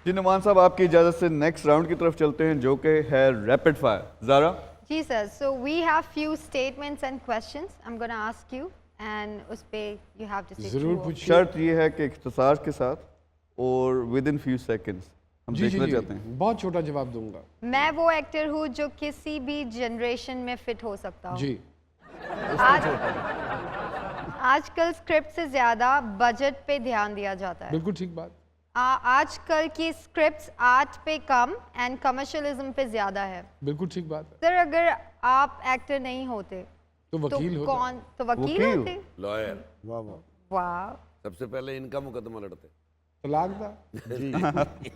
जी नुमान साहब, आपकी इजाज़त से नेक्स्ट राउंड की तरफ चलते हैं जो कि है रैपिड फायर। ज़ारा। जी sir, so we have few statements and questions I am gonna ask you and उस पे यू हैव टू से जरूर पूछिए। शर्त ये है कि इख्तिसार के साथ और विद इन फ्यू सेकंड्स हम जी देखना चाहते हैं। बहुत छोटा जवाब दूंगा। मैं वो एक्टर हूँ जो किसी भी जनरेशन में फिट हो सकता हूँ। जी आज आजकल स्क्रिप्ट से ज्यादा बजट पे ध्यान दिया जाता है। बिल्कुल ठीक बात। आजकल की स्क्रिप्ट्स आर्ट पे कम एंड कमर्शियलिज्म पे ज्यादा है। बिल्कुल ठीक बात है। सर अगर आप एक्टर नहीं होते तो वकील होता। कौन? तो वकील होते। लॉयर। वाह वाह। वाह। सबसे पहले इनका मुकदमा लड़ते। तलाक था।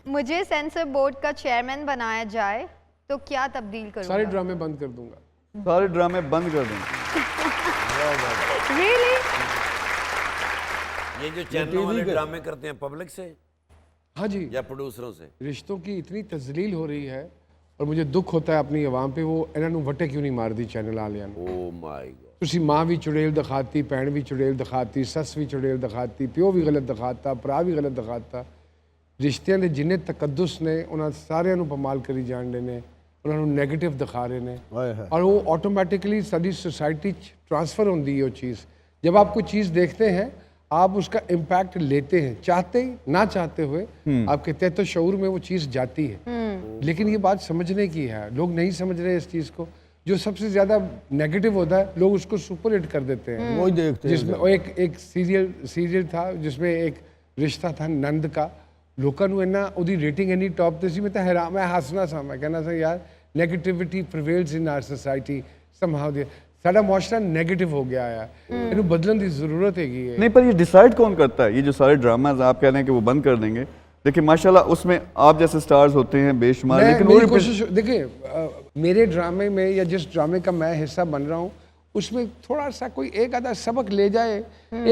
मुझे सेंसर बोर्ड का चेयरमैन बनाया जाए तो क्या तब्दील करूंगा? सारे ड्रामे बंद कर दूंगा। सारे ड्रामे बंद कर दें। Really? ये जो चैनलों वाले ड्रामे करते हैं पब्लिक से हाँ जी। या प्रोड्यूसरों से? रिश्तों की इतनी तजलील हो रही है और मुझे दुख होता है अपनी आवाम पे। वो इन्होंने वटे क्यों नहीं मार दी चैनल वालियां ने। Oh my God. ਤੁਸੀਂ ਮਾਂ ਵੀ ਚੁੜੇਲ ਦਿਖਾਤੀ, ਭੈਣ ਵੀ ਚੁੜੇਲ ਦਿਖਾਤੀ, ਸੱਸ ਵੀ ਚੁੜੇਲ ਦਿਖਾਤੀ, ਪਿਓ ਵੀ ਗਲਤ ਦਿਖਾਤਾ, ਭਰਾ ਵੀ ਗਲਤ ਦਿਖਾਤਾ। ਰਿਸ਼ਤਿਆਂ ਦੇ ਜਿੰਨੇ ਤਕੱਦੁਸ ਨੇ ਉਹਨਾਂ ਸਾਰਿਆਂ ਨੂੰ ਪਮਾਲ ਕਰੀ ਜਾਣਦੇ ਨੇ, ਉਹਨਾਂ ਨੂੰ ਨੈਗੇਟਿਵ ਦਿਖਾ ਰਹੇ ਨੇ और वो ऑटोमेटिकली सारी सोसाइटी ट्रांसफ़र होती है वो चीज़। जब आप कोई चीज़ देखते हैं आप उसका इम्पैक्ट लेते हैं, चाहते ना चाहते हुए आपके तहत शऊर में वो चीज़ जाती है। लेकिन ये बात समझने की है, लोग नहीं समझ रहे इस चीज़ को। जो सबसे ज़्यादा नेगेटिव होता है लोग उसको सुपर हिट कर देते हैं। वही देखते हैं जिसमें एक सीरियल था जिसमें एक रिश्ता था नंद का। लोगों ਨੂੰ ਇੰਨਾ ਉਹਦੀ ਰੇਟਿੰਗ ਇੰਨੀ ਟੌਪ ਤੇ ਸੀ। ਮੈਂ ਤਾਂ ਹੈਰਾਨ, ਮੈਂ ਹੱਸਣਾ ਸਾਂ, ਮੈਂ ਕਹਿੰਦਾ ਸੀ ਯਾਰ negativity prevails in our society somehow ਦੇ। ਸਾਡਾ ਮੁਆਸ਼ਰਾ नेगेटिव हो गया है, ਇਹਨੂੰ ਬਦਲਣ ਦੀ ਜ਼रूरत हैगी है। नहीं, पर ये डिसाइड कौन करता है? ये जो सारे ड्रामाज आप कह रहे हैं कि वो बंद कर देंगे, देखिए माशाल्लाह उसमें आप जैसे स्टार्स होते हैं बेशुमार, लेकिन मेरी कोशिश देखिए मेरे ड्रामे में या जिस ड्रामे का मैं हिस्सा बन रहा हूँ उसमें थोड़ा सा कोई एक आधा सबक ले जाए,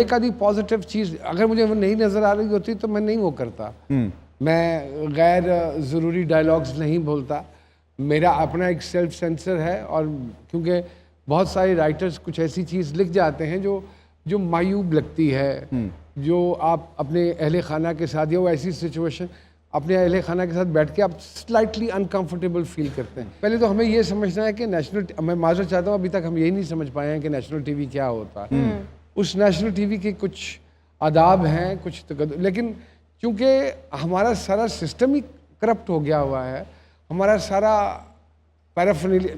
एक आधी पॉजिटिव चीज़ अगर मुझे वो नहीं नज़र आ रही होती तो मैं नहीं वो करता। मैं गैर ज़रूरी डायलॉग्स नहीं बोलता। मेरा अपना एक सेल्फ सेंसर है और क्योंकि बहुत सारे राइटर्स कुछ ऐसी चीज़ लिख जाते हैं जो मायूब लगती है, जो आप अपने अहले खाना के साथ या वो ऐसी सिचुएशन अपने अहले खाना के साथ बैठ के आप स्लाइटली अनकंफर्टेबल फील करते हैं। पहले तो हमें ये समझना है कि नेशनल, मैं माजरत चाहता हूँ अभी तक हम यही नहीं समझ पाए हैं कि नेशनल टीवी क्या होता है। उस नेशनल टीवी के कुछ आदाब हैं, कुछ लेकिन क्योंकि हमारा सारा सिस्टम ही करप्ट हो गया हुआ है, हमारा सारा पैराफर्नेलिया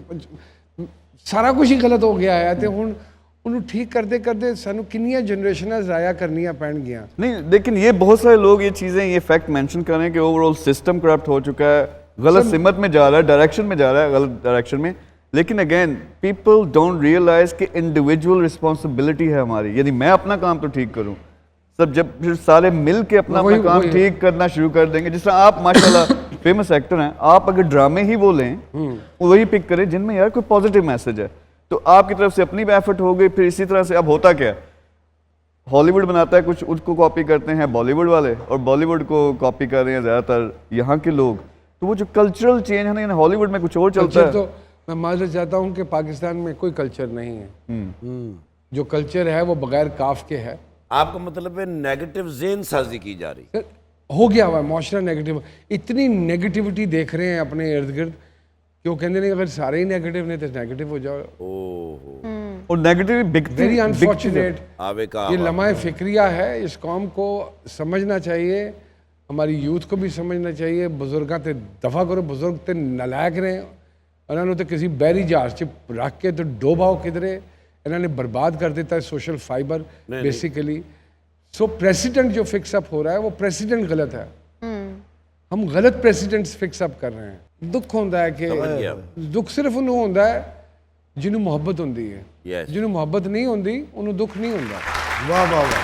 सारा कुछ ही गलत हो गया है। तो हुण उन्हें ठीक करते करते सानू कितनी जनरेशन ज़ाया करनियां पैण गया। नहीं, लेकिन ये बहुत सारे लोग ये चीज़ें, ये फैक्ट मेंशन कर रहे हैं कि ओवरऑल सिस्टम करप्ट हो चुका है, गलत सिमत में जा रहा है, डायरेक्शन में जा रहा है, गलत डायरेक्शन में। लेकिन अगेन पीपल डोंट रियलाइज कि इंडिविजुअल रिस्पॉन्सिबिलिटी है हमारी। यदि मैं अपना काम तो ठीक करूँ, सब जब फिर सारे मिल के अपना काम ठीक करना शुरू कर देंगे। जिस तरह आप माशाल्लाह फेमस एक्टर हैं, आप अगर ड्रामे ही वो लें वही पिक करें जिनमें यार कोई पॉजिटिव मैसेज है, तो आपकी तरफ से अपनी भी एफर्ट हो गई। फिर इसी तरह से अब होता क्या, हॉलीवुड बनाता है कुछ, उसको कॉपी करते हैं बॉलीवुड वाले, और बॉलीवुड को कॉपी कर रहे हैं ज़्यादातर यहाँ के लोग। तो वो जो कल्चरल चेंज है ना, हॉलीवुड में कुछ और चलता है। तो मैं माजरत चाहता हूँ कि पाकिस्तान में कोई कल्चर नहीं है। जो कल्चर है वो बगैर काफ के है। आपका मतलब है नेगेटिव ज़हन साजी की जा रही हो गया हुआ है मुआशरा नेगेटिव। इतनी नेगेटिविटी देख रहे हैं अपने इर्द गिर्द क्यों कहते नहीं अगर सारे ही नेगेटिव ने तो नेगेटिव हो जाओ। और नेगेटिव वेरी अनफॉर्चुनेट। ये लम्हा फिक्रिया है, इस कौम को समझना चाहिए, हमारी यूथ को भी समझना चाहिए। बुजुर्गों से दफ़ा करो, बुजुर्ग तो नलायक रहे, उन्होंने तो किसी बहरी जहाज च रख के तो डोबाओ किधरे, इन्होंने बर्बाद कर देता है सोशल फाइबर बेसिकली। सो प्रेसिडेंट जो फिक्सअप हो रहा है वो प्रेसिडेंट गलत है। हम गलत प्रेसिडेंट्स फिक्सअप कर रहे हैं। दुख होता है कि दुख सिर्फ उन्होंने होता है जिन्होंने मोहब्बत होती है, जिन्होंने मोहब्बत नहीं होती उन्होंने दुख नहीं होता। वाह वाह वाह,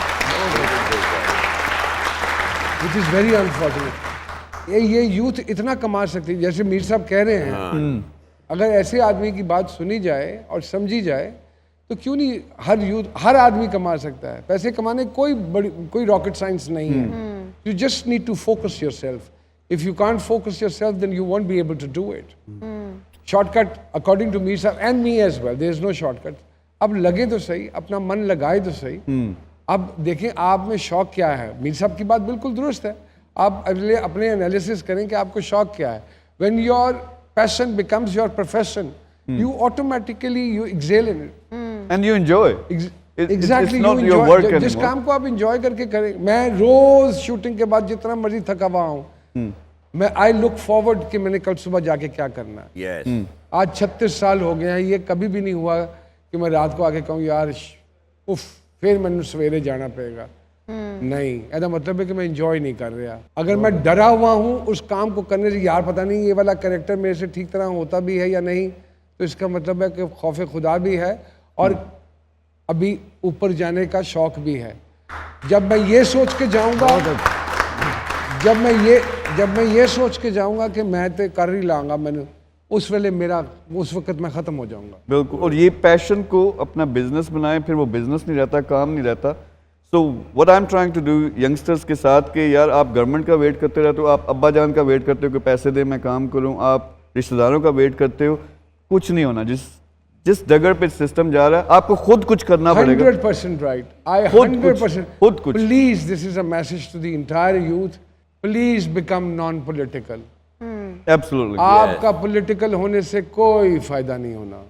विच इज़ वेरी अनफॉर्चुनेट। ये यूथ इतना कमा सकती है, जैसे मीर साहब कह रहे हैं, अगर ऐसे आदमी की बात सुनी जाए और समझी जाए तो क्यों नहीं हर यूथ, हर आदमी कमा सकता है। पैसे कमाने कोई रॉकेट साइंस नहीं है। You just need to focus yourself. If you can't focus yourself, then you won't be able to do it. Shortcut, according to me and me as well, there is no shortcut. अब लगे तो सही, अपना मन लगाए तो सही। अब देखें आप में शौक क्या है। मीर साहब की बात बिल्कुल दुरुस्त है, आप अपने एनालिसिस करें कि आपको शौक क्या है. When your passion becomes your profession, you automatically you excel in it. And you enjoy. Exactly. It's not your work जिस anymore. काम को आप इंजॉय करके करें. मैं रोज शूटिंग के बाद जितना मर्जी थका हुआ हूँ, मैं आई लुक फॉरवर्ड कि मैंने कल सुबह जाके क्या करना है. यस आज 36 साल हो गए हैं, ये कभी भी नहीं हुआ कि मैं रात को आके कहूँ यार उफ फिर मैंने सवेरे जाना पड़ेगा. नहीं, ऐसा मतलब है कि मैं इंजॉय नहीं कर रहा. अगर मैं डरा हुआ हूँ उस काम को करने से, यार पता नहीं ये वाला कैरेक्टर मेरे से ठीक तरह होता भी है या नहीं, तो इसका मतलब है कि खौफ खुदा भी है और अभी ऊपर जाने का शौक भी है. जब मैं ये सोच के जाऊंगा, जब मैं ये सोच के जाऊंगा कि मैं तो कर ही लाऊंगा, मैंने उस वेले मेरा उस वक्त मैं ख़त्म हो जाऊंगा. बिल्कुल. और ये पैशन को अपना बिजनेस बनाएं, फिर वो बिजनेस नहीं रहता, काम नहीं रहता. So what I am trying to do youngsters के साथ कि यार आप गवर्नमेंट का वेट करते रहते हो, आप अब्बा जान का वेट करते हो कि पैसे दे मैं काम करूं, आप रिश्तेदारों का वेट करते हो, कुछ नहीं होना. जिस जगह पे सिस्टम जा रहा है आपको खुद कुछ करना पड़ेगा. 100% right. I खुद 100%. खुद कुछ. Please, this is a message to the entire youth. Please become non-political. Absolutely. आपका पॉलिटिकल होने से कोई फायदा नहीं होना.